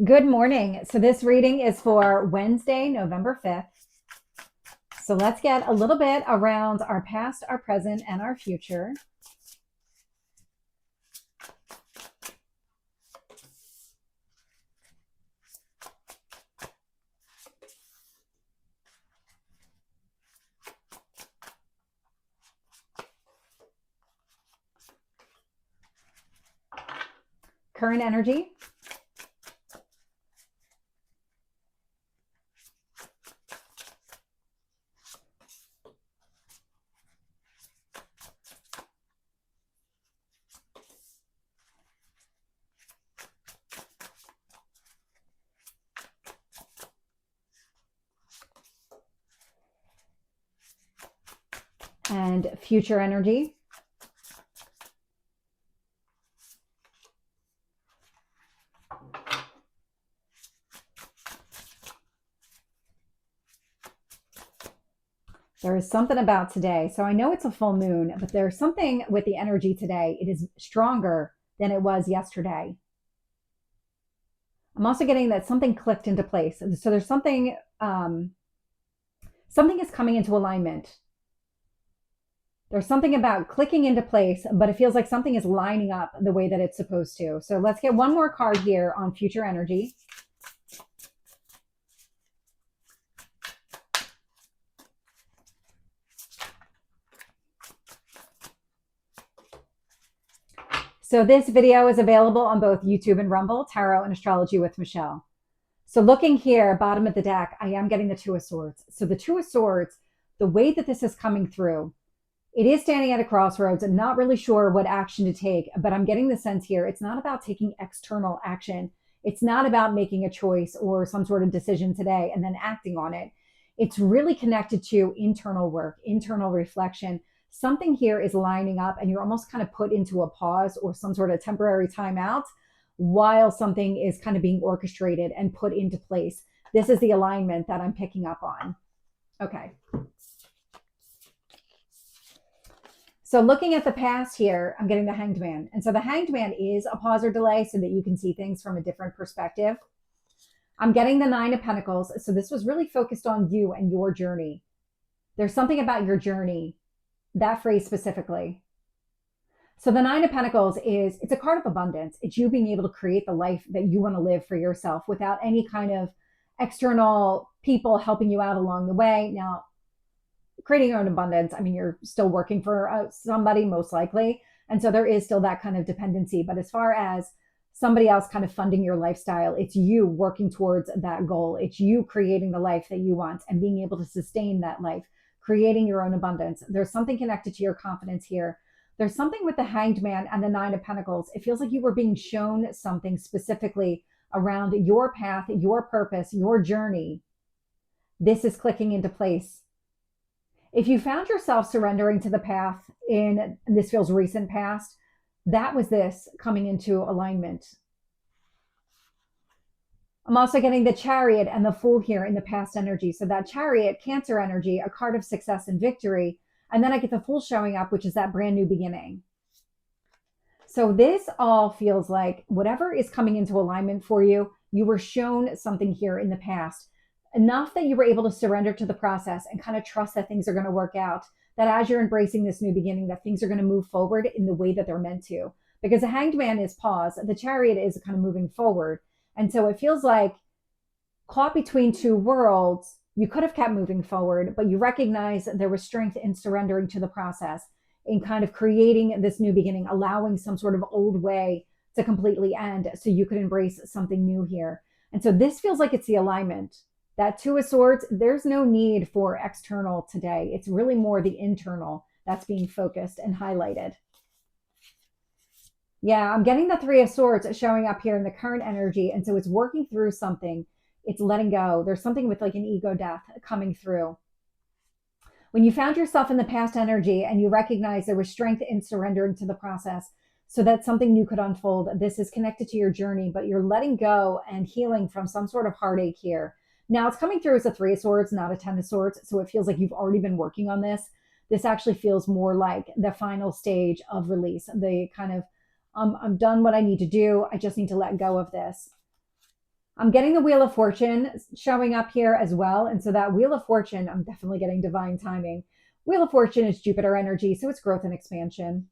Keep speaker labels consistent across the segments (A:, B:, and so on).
A: Good morning. So this reading is for Wednesday, November 5th. So let's get a little bit around our past, our present, and our future. Current energy. And future energy. There is something about today. So I know it's a full moon, but there's something with the energy today. It is stronger than it was yesterday. I'm also getting that something clicked into place. So there's something is coming into alignment. There's something about clicking into place, but it feels like something is lining up the way that it's supposed to. So let's get one more card here on future energy. So this video is available on both YouTube and Rumble, Tarot and Astrology with Michelle. So looking here, bottom of the deck, I am getting the Two of Swords. So the Two of Swords, the way that this is coming through, it is standing at a crossroads and not really sure what action to take, but I'm getting the sense here, it's not about taking external action. It's not about making a choice or some sort of decision today and then acting on it. It's really connected to internal work, internal reflection. Something here is lining up and you're almost kind of put into a pause or some sort of temporary timeout while something is kind of being orchestrated and put into place. This is the alignment that I'm picking up on. Okay. So looking at the past here, I'm getting the Hanged Man. And so the Hanged Man is a pause or delay so that you can see things from a different perspective. I'm getting the Nine of Pentacles. So this was really focused on you and your journey. There's something about your journey, that phrase specifically. So the Nine of Pentacles it's a card of abundance. It's you being able to create the life that you want to live for yourself without any kind of external people helping you out along the way. Now, creating your own abundance, I mean, you're still working for somebody most likely. And so there is still that kind of dependency. But as far as somebody else kind of funding your lifestyle, it's you working towards that goal. It's you creating the life that you want and being able to sustain that life, creating your own abundance. There's something connected to your confidence here. There's something with the Hanged Man and the Nine of Pentacles. It feels like you were being shown something specifically around your path, your purpose, your journey. This is clicking into place. If you found yourself surrendering to the path in, this feels recent past, that was this coming into alignment. I'm also getting the Chariot and the Fool here in the past energy. So that Chariot, Cancer energy, a card of success and victory. And then I get the Fool showing up, which is that brand new beginning. So this all feels like whatever is coming into alignment for you, you were shown something here in the past. Enough that you were able to surrender to the process and kind of trust that things are going to work out, that as you're embracing this new beginning, that things are going to move forward in the way that they're meant to. Because the Hanged Man is pause, the Chariot is kind of moving forward. And so it feels like caught between two worlds, you could have kept moving forward, but you recognize that there was strength in surrendering to the process, in kind of creating this new beginning, allowing some sort of old way to completely end so you could embrace something new here. And so this feels like it's the alignment. That Two of Swords, there's no need for external today. It's really more the internal that's being focused and highlighted. Yeah, I'm getting the Three of Swords showing up here in the current energy. And so it's working through something. It's letting go. There's something with like an ego death coming through. When you found yourself in the past energy and you recognize there was strength in surrendering to the process so that something new could unfold, this is connected to your journey, but you're letting go and healing from some sort of heartache here. Now it's coming through as a Three of Swords, not a Ten of Swords. So it feels like you've already been working on this. This actually feels more like the final stage of release. The kind of, I'm done what I need to do. I just need to let go of this. I'm getting the Wheel of Fortune showing up here as well. And so that Wheel of Fortune, I'm definitely getting divine timing. Wheel of Fortune is Jupiter energy, so it's growth and expansion.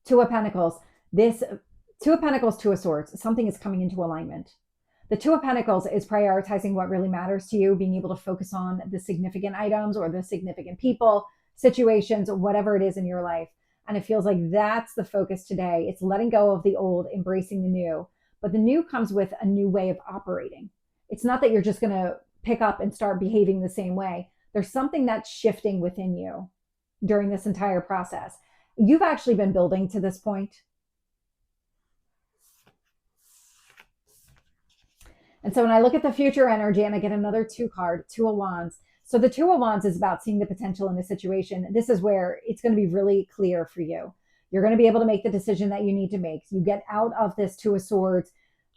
A: Two of Pentacles. This Two of Pentacles, Two of Swords. Something is coming into alignment. The Two of Pentacles is prioritizing what really matters to you, being able to focus on the significant items or the significant people, situations, whatever it is in your life. And it feels like that's the focus today. It's letting go of the old, embracing the new. But the new comes with a new way of operating. It's not that you're just going to pick up and start behaving the same way. There's something that's shifting within you during this entire process. You've actually been building to this point. And so when I look at the future energy and I get another two card, Two of Wands. So the Two of Wands is about seeing the potential in a situation. This is where it's going to be really clear for you. You're going to be able to make the decision that you need to make. You get out of this Two of Swords,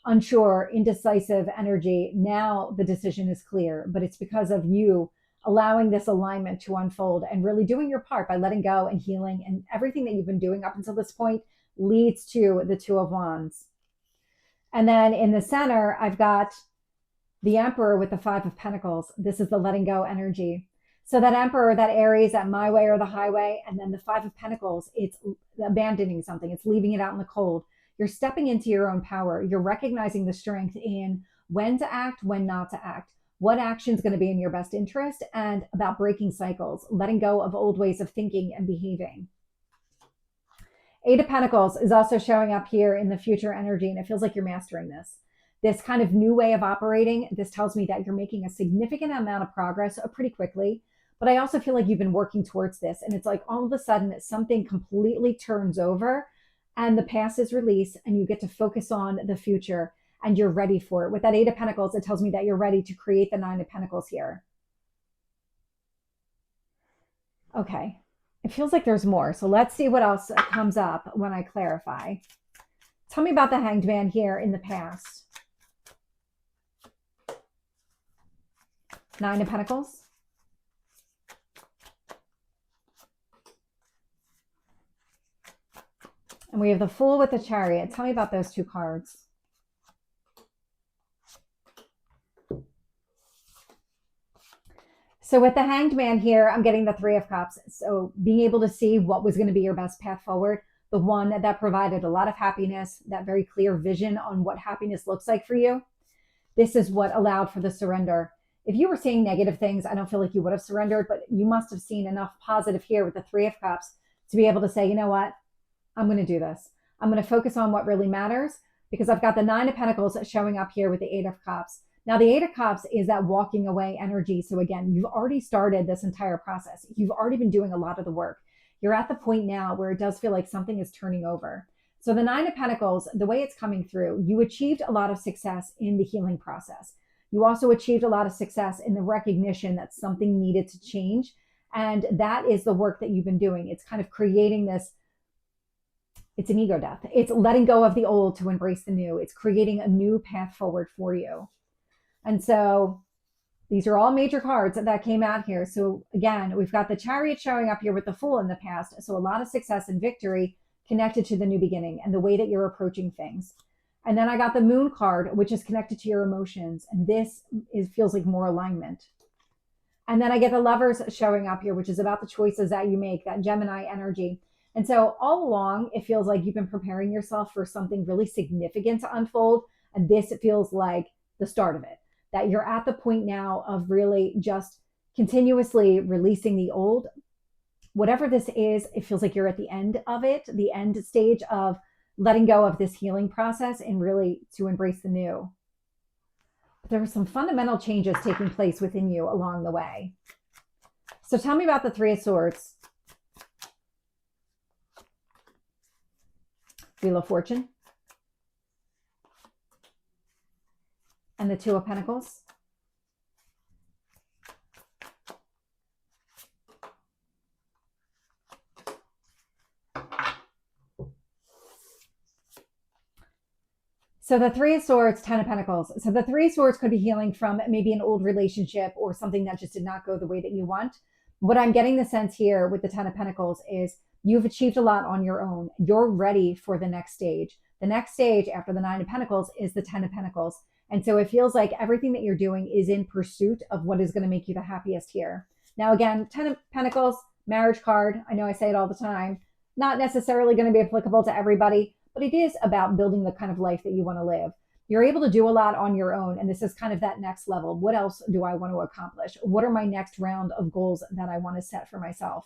A: unsure, indecisive energy. Now the decision is clear, but it's because of you allowing this alignment to unfold and really doing your part by letting go and healing, and everything that you've been doing up until this point leads to the Two of Wands. And then in the center, I've got the Emperor with the Five of Pentacles. This is the letting go energy. So that Emperor, that Aries, that my way or the highway, and then the Five of Pentacles, it's abandoning something. It's leaving it out in the cold. You're stepping into your own power. You're recognizing the strength in when to act, when not to act, what action is going to be in your best interest, and about breaking cycles, letting go of old ways of thinking and behaving. Eight of Pentacles is also showing up here in the future energy, and it feels like you're mastering this kind of new way of operating. This tells me that you're making a significant amount of progress pretty quickly, but I also feel like you've been working towards this, and it's like all of a sudden something completely turns over and the past is released and you get to focus on the future and you're ready for it. With that Eight of Pentacles, it tells me that you're ready to create the Nine of Pentacles here. Okay. It feels like there's more. So let's see what else comes up when I clarify. Tell me about the Hanged Man here in the past. Nine of Pentacles. And we have the Fool with the Chariot. Tell me about those two cards. So with the Hanged Man here, I'm getting the Three of Cups. So being able to see what was going to be your best path forward, the one that provided a lot of happiness, that very clear vision on what happiness looks like for you. This is what allowed for the surrender. If you were seeing negative things, I don't feel like you would have surrendered, but you must have seen enough positive here with the Three of Cups to be able to say, you know what, I'm going to do this. I'm going to focus on what really matters, because I've got the Nine of Pentacles showing up here with the Eight of Cups. Now, the Eight of Cups is that walking away energy. So again, you've already started this entire process. You've already been doing a lot of the work. You're at the point now where it does feel like something is turning over. So the Nine of Pentacles, the way it's coming through, you achieved a lot of success in the healing process. You also achieved a lot of success in the recognition that something needed to change. And that is the work that you've been doing. It's kind of creating this. It's an ego death. It's letting go of the old to embrace the new. It's creating a new path forward for you. And so these are all major cards that came out here. So again, we've got the Chariot showing up here with the Fool in the past. So a lot of success and victory connected to the new beginning and the way that you're approaching things. And then I got the Moon card, which is connected to your emotions. And this feels like more alignment. And then I get the Lovers showing up here, which is about the choices that you make, that Gemini energy. And so all along, it feels like you've been preparing yourself for something really significant to unfold. And this, it feels like the start of it. That you're at the point now of really just continuously releasing the old. Whatever this is, it feels like you're at the end of it, the end stage of letting go of this healing process and really to embrace the new. But there were some fundamental changes taking place within you along the way. So tell me about the Three of Swords. Wheel of Fortune. And the Two of Pentacles. So the Three of Swords, Ten of Pentacles. So the Three of Swords could be healing from maybe an old relationship or something that just did not go the way that you want. What I'm getting the sense here with the Ten of Pentacles is you've achieved a lot on your own. You're ready for the next stage. The next stage after the Nine of Pentacles is the Ten of Pentacles. And so it feels like everything that you're doing is in pursuit of what is going to make you the happiest here. Now, again, Ten of Pentacles, marriage card. I know I say it all the time. Not necessarily going to be applicable to everybody, but it is about building the kind of life that you want to live. You're able to do a lot on your own. And this is kind of that next level. What else do I want to accomplish? What are my next round of goals that I want to set for myself?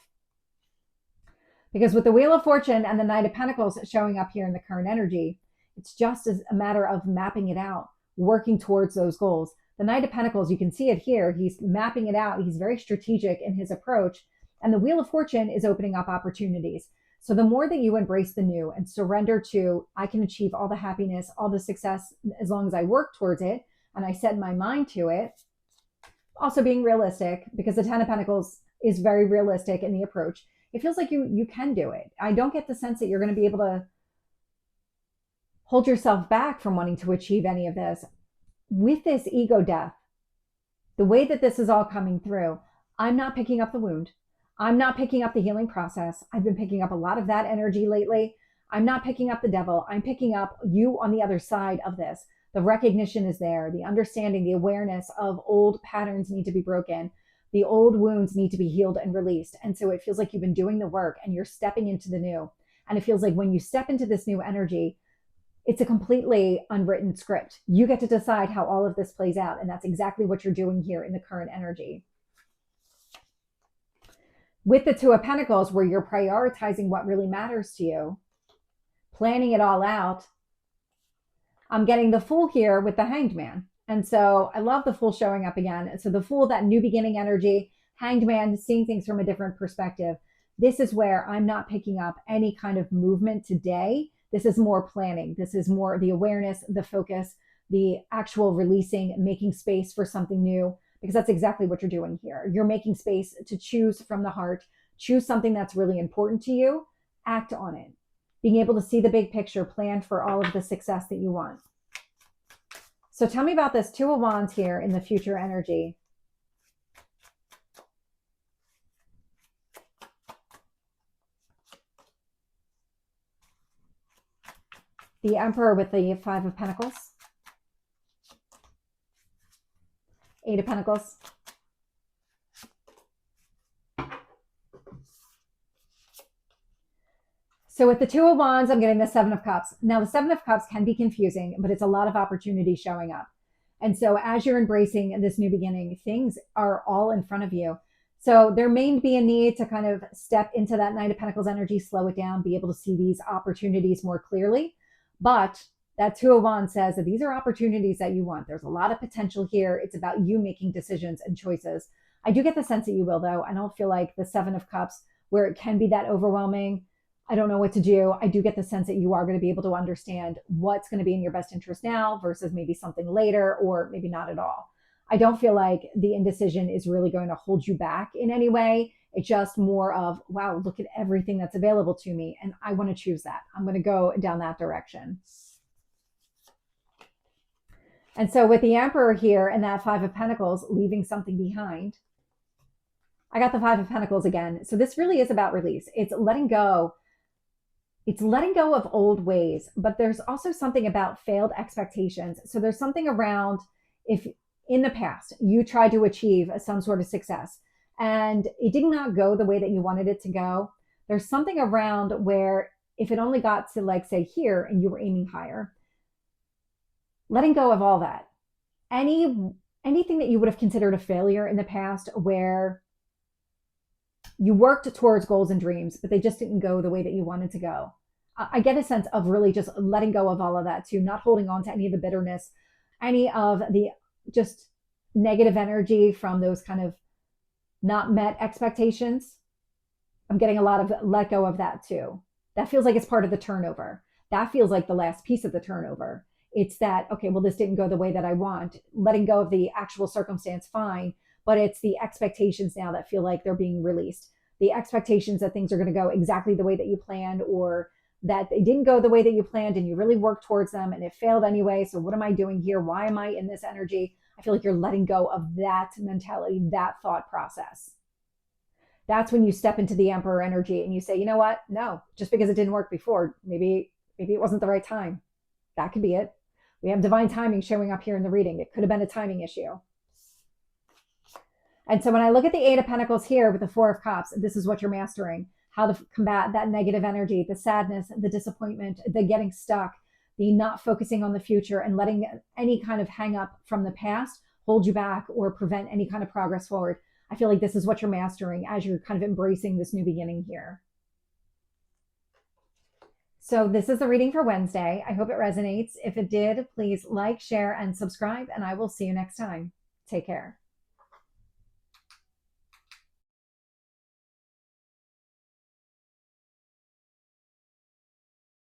A: Because with the Wheel of Fortune and the Knight of Pentacles showing up here in the current energy, it's just as a matter of mapping it out, working towards those goals. The Knight of Pentacles, you can see it here. He's mapping it out. He's very strategic in his approach. And the Wheel of Fortune is opening up opportunities. So the more that you embrace the new and surrender to, I can achieve all the happiness, all the success, as long as I work towards it and I set my mind to it. Also being realistic, because the Ten of Pentacles is very realistic in the approach. It feels like you can do it. I don't get the sense that you're going to be able to hold yourself back from wanting to achieve any of this. With this ego death, the way that this is all coming through, I'm not picking up the wound. I'm not picking up the healing process. I've been picking up a lot of that energy lately. I'm not picking up the devil. I'm picking up you on the other side of this. The recognition is there. The understanding, the awareness of old patterns need to be broken. The old wounds need to be healed and released. And so it feels like you've been doing the work and you're stepping into the new. And it feels like when you step into this new energy, it's a completely unwritten script. You get to decide how all of this plays out. And that's exactly what you're doing here in the current energy. With the Two of Pentacles, where you're prioritizing what really matters to you, planning it all out, I'm getting the Fool here with the Hanged Man. And so I love the Fool showing up again. So the Fool, that new beginning energy, Hanged Man, seeing things from a different perspective. This is where I'm not picking up any kind of movement today. This is more planning. This is more the awareness, the focus, the actual releasing, making space for something new. Because that's exactly what you're doing here. You're making space to choose from the heart, choose something that's really important to you, act on it. Being able to see the big picture, plan for all of the success that you want. So tell me about this Two of Wands here in the future energy. The Emperor with the Five of Pentacles. Eight of Pentacles. So with the Two of Wands, I'm getting the Seven of Cups. Now, the Seven of Cups can be confusing, but it's a lot of opportunity showing up. And so as you're embracing this new beginning, things are all in front of you. So there may be a need to kind of step into that Nine of Pentacles energy, slow it down, be able to see these opportunities more clearly. But that Two of Wands says that these are opportunities that you want. There's a lot of potential here. It's about you making decisions and choices. I do get the sense that you will, though. I don't feel like the Seven of Cups, where it can be that overwhelming, I don't know what to do. I do get the sense that you are going to be able to understand what's going to be in your best interest now versus maybe something later, or maybe not at all. I don't feel like the indecision is really going to hold you back in any way. It's just more of, wow, look at everything that's available to me, and I want to choose that. I'm going to go down that direction. And so with the Emperor here and that Five of Pentacles, leaving something behind, I got the Five of Pentacles again. So this really is about release. It's letting go. It's letting go of old ways, but there's also something about failed expectations. So there's something around if in the past you tried to achieve some sort of success and it did not go the way that you wanted it to go. There's something around where if it only got to, like, say here, and you were aiming higher, letting go of all that. Anything that you would have considered a failure in the past, where you worked towards goals and dreams, but they just didn't go the way that you wanted to go. I get a sense of really just letting go of all of that too, not holding on to any of the bitterness, any of the just negative energy from those kind of not met expectations. I'm getting a lot of let go of that too. That feels like it's part of the turnover. That feels like the last piece of the turnover. It's that, okay, well, this didn't go the way that I want. Letting go of the actual circumstance, fine. But it's the expectations now that feel like they're being released. The expectations that things are going to go exactly the way that you planned, or that they didn't go the way that you planned and you really worked towards them and it failed anyway. So what am I doing here? Why am I in this energy? I feel like you're letting go of that mentality, that thought process. That's when you step into the Emperor energy and you say, you know what? No, just because it didn't work before, maybe it wasn't the right time. That could be it. We have divine timing showing up here in the reading. It could have been a timing issue. And so when I look at the Eight of Pentacles here with the Four of Cups, this is what you're mastering. How to combat that negative energy, the sadness, the disappointment, the getting stuck, the not focusing on the future and letting any kind of hang up from the past hold you back or prevent any kind of progress forward. I feel like this is what you're mastering as you're kind of embracing this new beginning here. So this is the reading for Wednesday. I hope it resonates. If it did, please like, share, and subscribe, and I will see you next time. Take care.